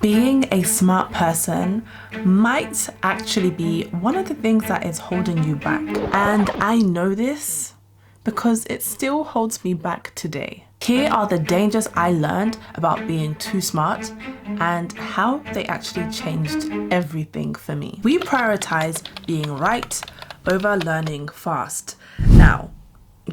Being a smart person might actually be one of the things that is holding you back. And I know this because it still holds me back today. Here are the dangers I learned about being too smart and how they actually changed everything for me. We prioritize being right over learning fast. Now,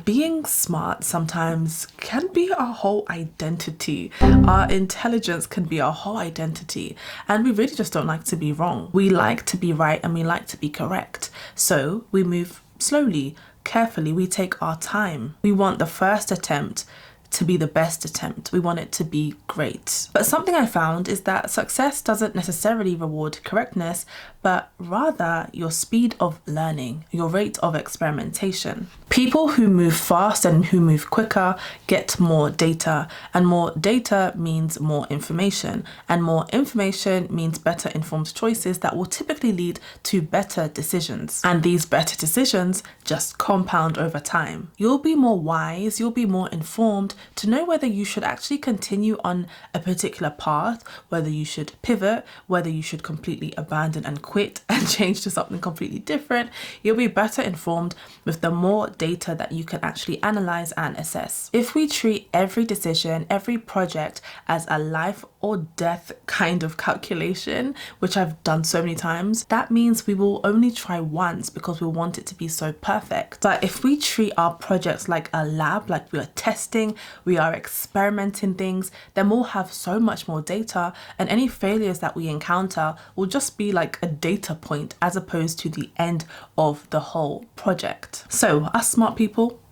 being smart sometimes can be our whole identity. Our intelligence can be our whole identity. And we really just don't like to be wrong. We like to be right and we like to be correct. So we move slowly, carefully. We take our time. We want the first attempt to be the best attempt. We want it to be great. But something I found is that success doesn't necessarily reward correctness, but rather your speed of learning, your rate of experimentation. People who move fast and who move quicker get more data, and more data means more information, and more information means better informed choices that will typically lead to better decisions. And these better decisions just compound over time. You'll be more wise, you'll be more informed to know whether you should actually continue on a particular path, whether you should pivot, whether you should completely abandon and quit and change to something completely different. You'll be better informed with the more data that you can actually analyze and assess. If we treat every decision, every project as a life or death kind of calculation, which I've done so many times, that means we will only try once because we want it to be so perfect. But if we treat our projects like a lab, like we are testing, we are experimenting things, then we'll have so much more data, and any failures that we encounter will just be like a data point as opposed to the end of the whole project. So us smart people,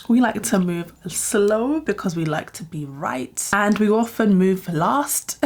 we like to move slow because we like to be right, and we often move last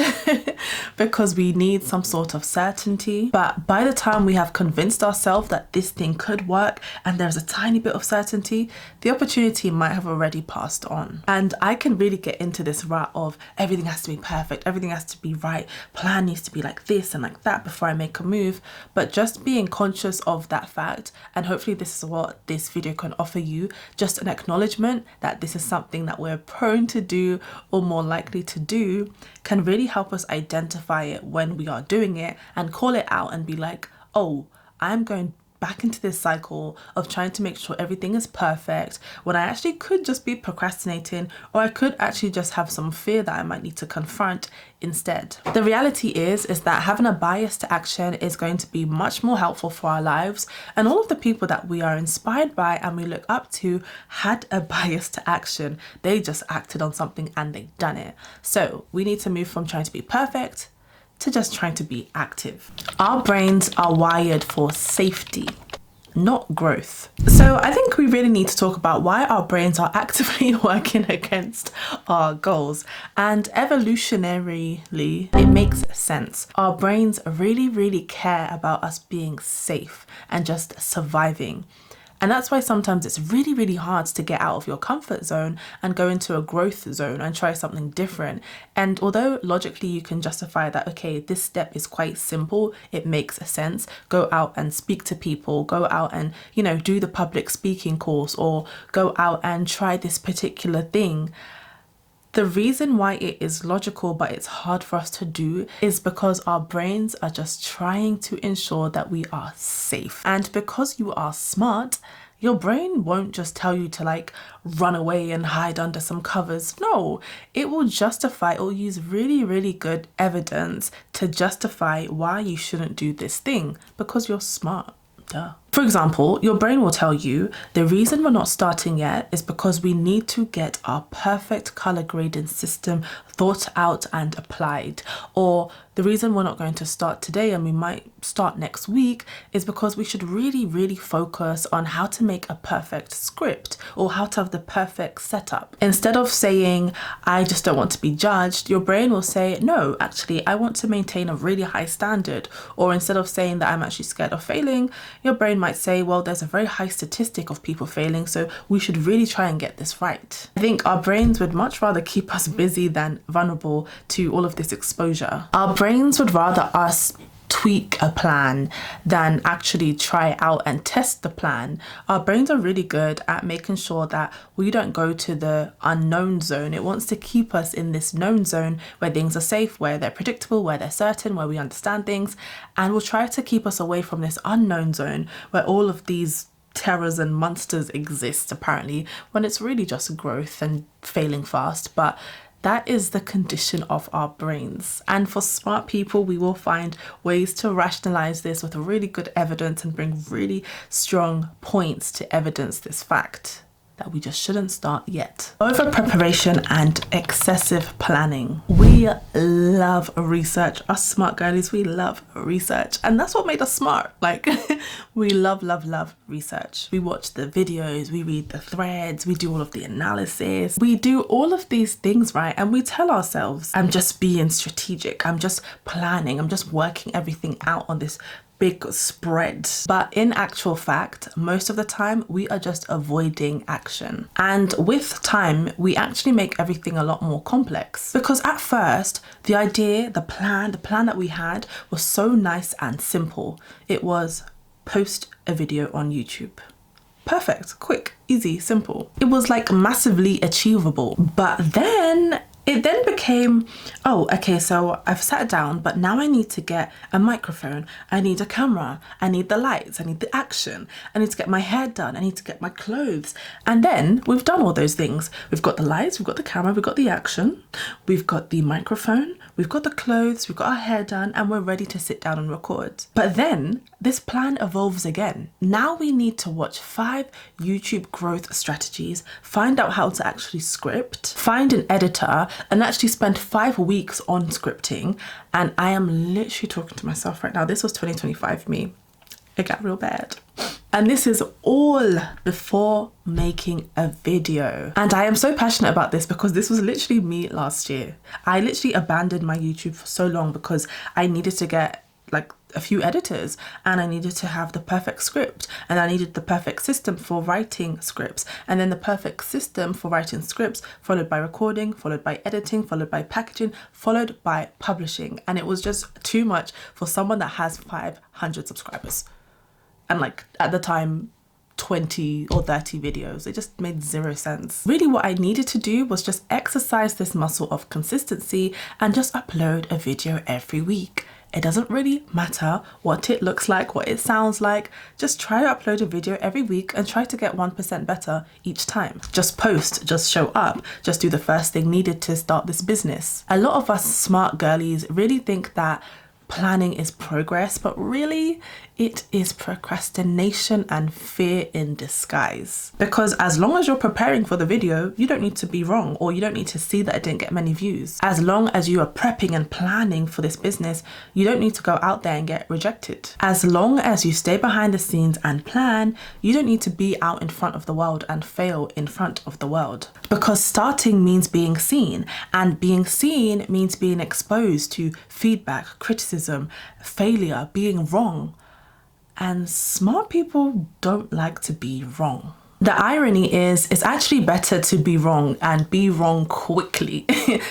because we need some sort of certainty. But by the time we have convinced ourselves that this thing could work and there's a tiny bit of certainty, the opportunity might have already passed on. And I can really get into this rut of everything has to be perfect, everything has to be right, plan needs to be like this and like that before I make a move. But just being conscious of that fact, and hopefully this is what this video can offer you, just an acknowledgement that this is something that we're prone to do or more likely to do, can really help us identify it when we are doing it and call it out and be like, oh, I'm going back into this cycle of trying to make sure everything is perfect when I actually could just be procrastinating, or I could actually just have some fear that I might need to confront instead. The reality is that having a bias to action is going to be much more helpful for our lives, and all of the people that we are inspired by and we look up to had a bias to action. They just acted on something and they done it. So we need to move from trying to be perfect to just trying to be active. Our brains are wired for safety, not growth. So I think we really need to talk about why our brains are actively working against our goals. And evolutionarily, it makes sense. Our brains really care about us being safe and just surviving. And that's why sometimes it's really hard to get out of your comfort zone and go into a growth zone and try something different. And although logically you can justify that, okay, this step is quite simple, it makes sense, go out and speak to people, go out and, do the public speaking course, or go out and try this particular thing. The reason why it is logical but it's hard for us to do is because our brains are just trying to ensure that we are safe. And because you are smart, your brain won't just tell you to run away and hide under some covers. No, it will justify or use really good evidence to justify why you shouldn't do this thing, because you're smart. Duh. For example, your brain will tell you the reason we're not starting yet is because we need to get our perfect color grading system thought out and applied. Or the reason we're not going to start today and we might start next week is because we should really focus on how to make a perfect script or how to have the perfect setup. Instead of saying, I just don't want to be judged, your brain will say, no, actually, I want to maintain a really high standard. Or instead of saying that I'm actually scared of failing, your brain might say, well, there's a very high statistic of people failing, so we should really try and get this right. I think our brains would much rather keep us busy than vulnerable to all of this exposure. Our brains would rather us tweak a plan than actually try out and test the plan. Our brains are really good at making sure that we don't go to the unknown zone. It wants to keep us in this known zone where things are safe, where they're predictable, where they're certain, where we understand things, and will try to keep us away from this unknown zone where all of these terrors and monsters exist, apparently, when it's really just growth and failing fast. But that is the condition of our brains. And for smart people, we will find ways to rationalize this with really good evidence and bring really strong points to evidence this fact that we just shouldn't start yet. Over preparation and excessive planning. We love research. Us smart girlies, we love research. And that's what made us smart. Like, we love research. We watch the videos, we read the threads, we do all of the analysis. We do all of these things, right? And we tell ourselves, I'm just being strategic. I'm just planning. I'm just working everything out on this big spread. But in actual fact, most of the time we are just avoiding action. And with time, we actually make everything a lot more complex, because at first the idea, the plan that we had was so nice and simple. It was post a video on YouTube. Perfect, quick, easy, simple. It was like massively achievable. But then it then became, oh, okay, so I've sat down, but now I need to get a microphone. I need a camera. I need the lights. I need the action. I need to get my hair done. I need to get my clothes. And then we've done all those things. We've got the lights, we've got the camera, we've got the action, we've got the microphone, we've got the clothes, we've got our hair done, and we're ready to sit down and record. But then this plan evolves again. Now we need to watch 5 YouTube growth strategies, find out how to actually script, find an editor, and actually spend 5 weeks on scripting. And I am literally talking to myself right now. This was 2025 me. It got real bad. And this is all before making a video. And I am so passionate about this because this was literally me last year. I literally abandoned my YouTube for so long because I needed to get like a few editors, and I needed to have the perfect script, and I needed the perfect system for writing scripts, and then the perfect system for writing scripts followed by recording, followed by editing, followed by packaging, followed by publishing. And it was just too much for someone that has 500 subscribers and like at the time 20 or 30 videos. It just made zero sense. Really what I needed to do was just exercise this muscle of consistency and just upload a video every week. It doesn't really matter what it looks like, what it sounds like. Just try to upload a video every week and try to get 1% better each time. Just post, just show up, just do the first thing needed to start this business. A lot of us smart girlies really think that planning is progress, but really it is procrastination and fear in disguise. Because as long as you're preparing for the video, you don't need to be wrong, or you don't need to see that it didn't get many views. As long as you are prepping and planning for this business, you don't need to go out there and get rejected. As long as you stay behind the scenes and plan, you don't need to be out in front of the world and fail in front of the world. Because starting means being seen, and being seen means being exposed to feedback, criticism, failure, being wrong. And smart people don't like to be wrong. The irony is, it's actually better to be wrong and be wrong quickly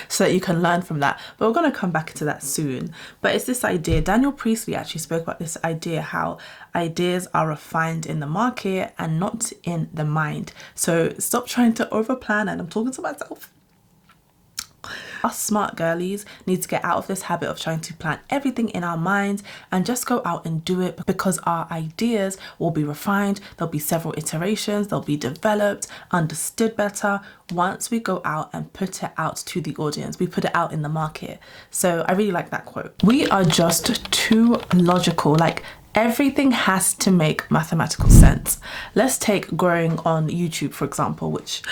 so that you can learn from that. But we're going to come back to that soon. But it's this idea, Daniel Priestley actually spoke about this idea, how ideas are refined in the market and not in the mind. So stop trying to overplan, and I'm talking to myself. Us smart girlies need to get out of this habit of trying to plan everything in our minds and just go out and do it, because our ideas will be refined. There'll be several iterations, they'll be developed, understood better once we go out and put it out to the audience. We put it out in the market. So I really like that quote. We are just too logical. Like, everything has to make mathematical sense. Let's take growing on YouTube, for example, which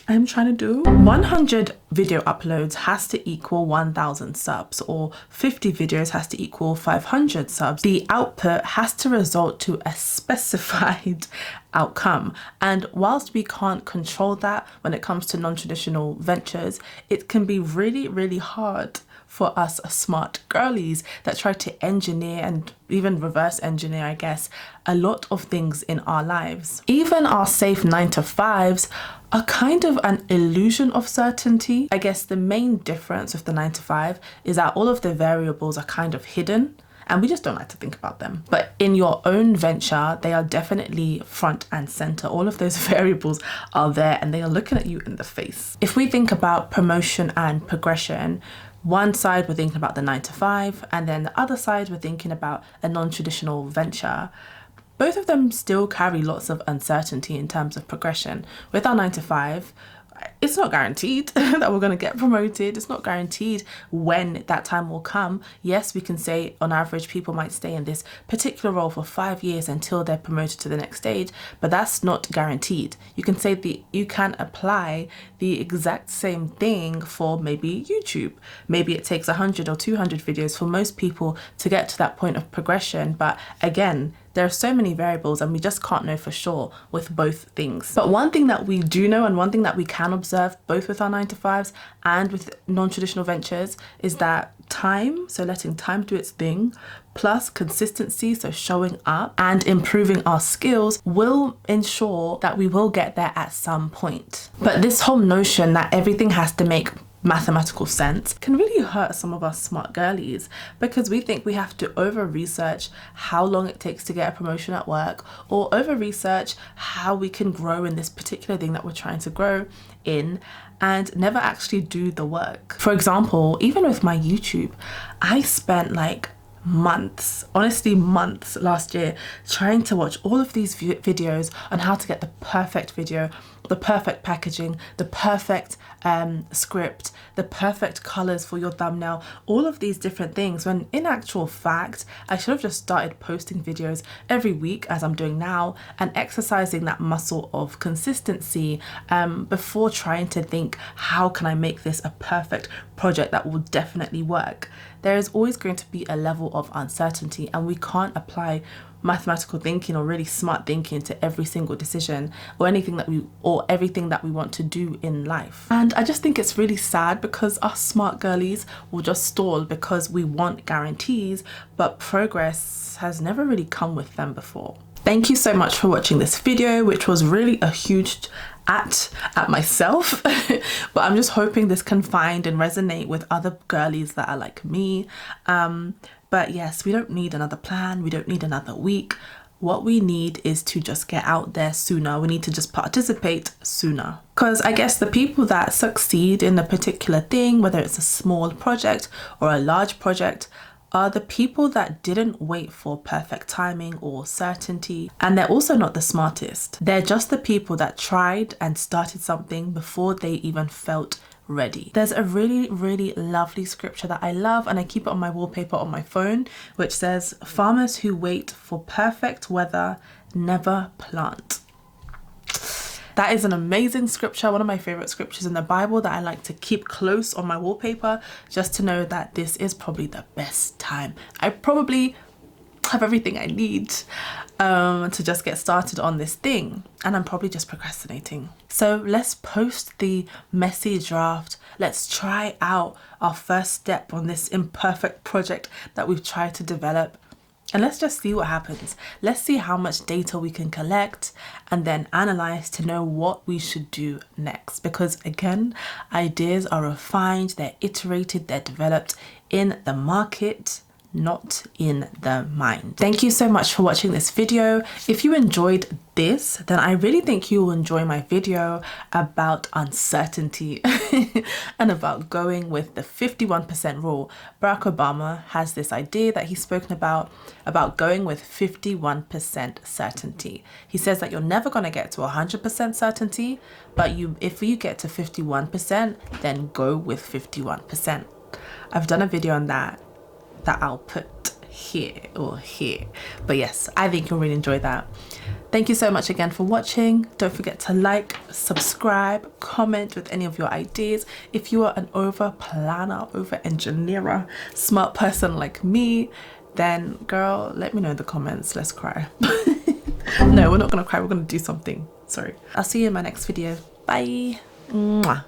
I'm trying to do. 100 video uploads has to equal 1,000 subs, or 50 videos has to equal 500 subs. The output has to result to a specified outcome. And whilst we can't control that when it comes to non-traditional ventures, it can be really, really hard for us smart girlies that try to engineer and even reverse engineer, I guess, a lot of things in our lives. Even our safe 9-to-5s are kind of an illusion of certainty. I guess the main difference with the 9-to-5 is that all of the variables are kind of hidden, and we just don't like to think about them. But in your own venture, they are definitely front and center. All of those variables are there and they are looking at you in the face. If we think about promotion and progression, one side we're thinking about the 9 to 5, and then the other side we're thinking about a non-traditional venture. Both of them still carry lots of uncertainty in terms of progression. With our 9 to 5, it's not guaranteed that we're going to get promoted. It's not guaranteed when that time will come. Yes, we can say on average people might stay in this particular role for 5 years until they're promoted to the next stage, but that's not guaranteed. You can say you can apply the exact same thing for maybe YouTube. Maybe it takes 100 or 200 videos for most people to get to that point of progression, but again, there are so many variables and we just can't know for sure with both things. But one thing that we do know, and one thing that we can observe both with our 9 to 5s and with non-traditional ventures, is that time, so letting time do its thing, plus consistency, so showing up and improving our skills, will ensure that we will get there at some point. But this whole notion that everything has to make mathematical sense can really hurt some of us smart girlies, because we think we have to over research how long it takes to get a promotion at work, or over research how we can grow in this particular thing that we're trying to grow in, and never actually do the work. For example, even with my YouTube, I spent like months, honestly months last year, trying to watch all of these videos on how to get the perfect video, the perfect packaging, the perfect script, the perfect colors for your thumbnail, all of these different things, when in actual fact I should have just started posting videos every week as I'm doing now, and exercising that muscle of consistency before trying to think, how can I make this a perfect project that will definitely work. There is always going to be a level of uncertainty, and we can't apply mathematical thinking or really smart thinking to every single decision or everything that we want to do in life. And I just think it's really sad, because us smart girlies will just stall because we want guarantees, but progress has never really come with them before. Thank you so much for watching this video, which was really a huge at myself, but I'm just hoping this can find and resonate with other girlies that are like me. But yes, we don't need another plan. We don't need another week. What we need is to just get out there sooner. We need to just participate sooner. Because I guess the people that succeed in a particular thing, whether it's a small project or a large project, are the people that didn't wait for perfect timing or certainty. And they're also not the smartest. They're just the people that tried and started something before they even felt ready. There's a really, really lovely scripture that I love, and I keep it on my wallpaper on my phone, which says, "Farmers who wait for perfect weather never plant." That is an amazing scripture, one of my favorite scriptures in the Bible that I like to keep close on my wallpaper, just to know that this is probably the best time. I probably have everything I need to just get started on this thing, and I'm probably just procrastinating. So let's post the messy draft. Let's try out our first step on this imperfect project that we've tried to develop. And let's just see what happens. Let's see how much data we can collect and then analyze to know what we should do next. Because again, ideas are refined, they're iterated, they're developed in the market, not in the mind. Thank you so much for watching this video. If you enjoyed this, then I really think you will enjoy my video about uncertainty and about going with the 51% rule. Barack Obama has this idea that he's spoken about going with 51% certainty. He says that you're never going to get to 100% certainty, but if you get to 51%, then go with 51%. I've done a video on that I'll put here or here, but yes, I think you'll really enjoy that. Thank you so much again for watching. Don't forget to like, subscribe, comment with any of your ideas. If you are an over planner, over engineer, smart person like me, then girl, let me know in the comments. Let's cry. No, we're not gonna cry, we're gonna do something. Sorry. I'll see you in my next video. Bye. Mwah.